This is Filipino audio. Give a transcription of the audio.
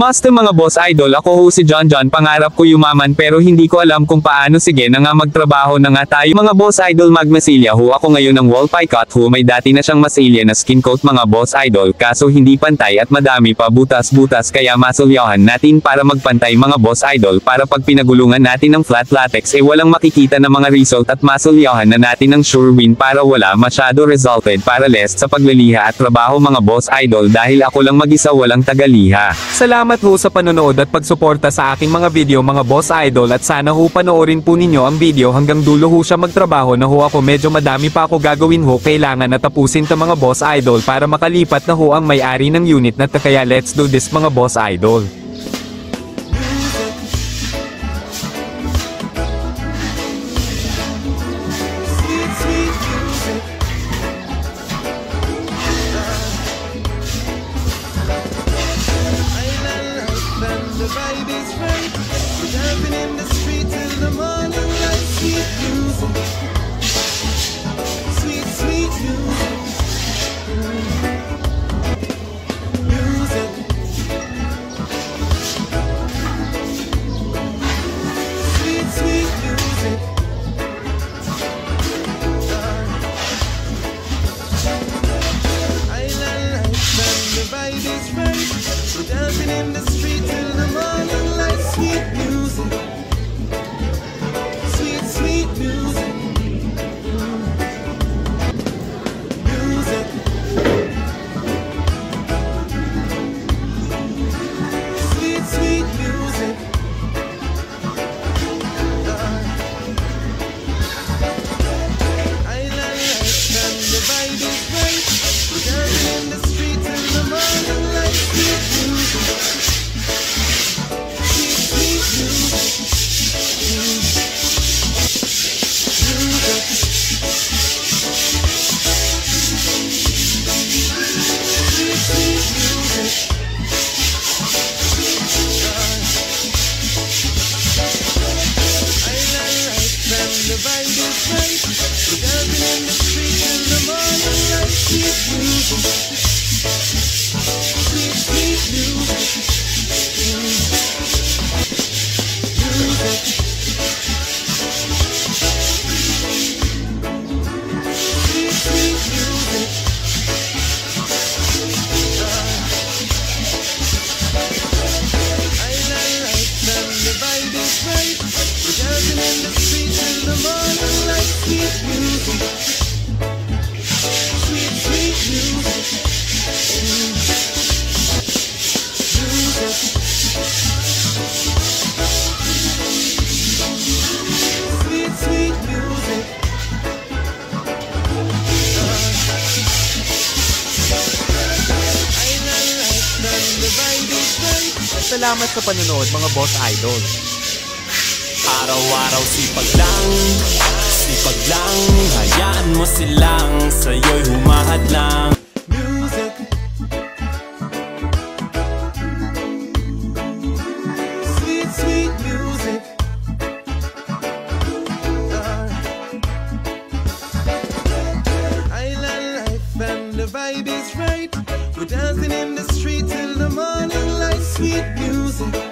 Master mga boss idol, ako ho si John. Pangarap ko yumaman pero hindi ko alam kung paano. Sige na nga, magtrabaho na nga tayo mga boss idol. Magmasilya ho ako ngayon ng wall pie cut ho. May dati na siyang masilya na skin coat mga boss idol, kaso hindi pantay at madami pa butas-butas, kaya masulyahan natin para magpantay mga boss idol, para pag pinagulungan natin ng flat latex walang makikita na mga result, at masulyahan na natin ng sure win para wala masyado resulted, para less sa pagliliha at trabaho mga boss idol, dahil ako lang mag-isa walang tagaliha. Salamat ho sa panonood at pagsuporta sa aking mga video mga boss idol, at sana ho panoorin po ninyo ang video hanggang dulo ho siya. Magtrabaho na ho ako, medyo madami pa ako gagawin ho, kailangan na tapusin ta mga boss idol para makalipat na ho ang may-ari ng unit na ta, kaya let's do this mga boss idol. Salamat sa panonood mga boss idol. Araw-araw sipag lang, hayaan mo silang sa'yo'y humahad lang. Music, sweet, sweet music. Island life and the vibe is right. We're dancing in the street till the morning light. Sweet music.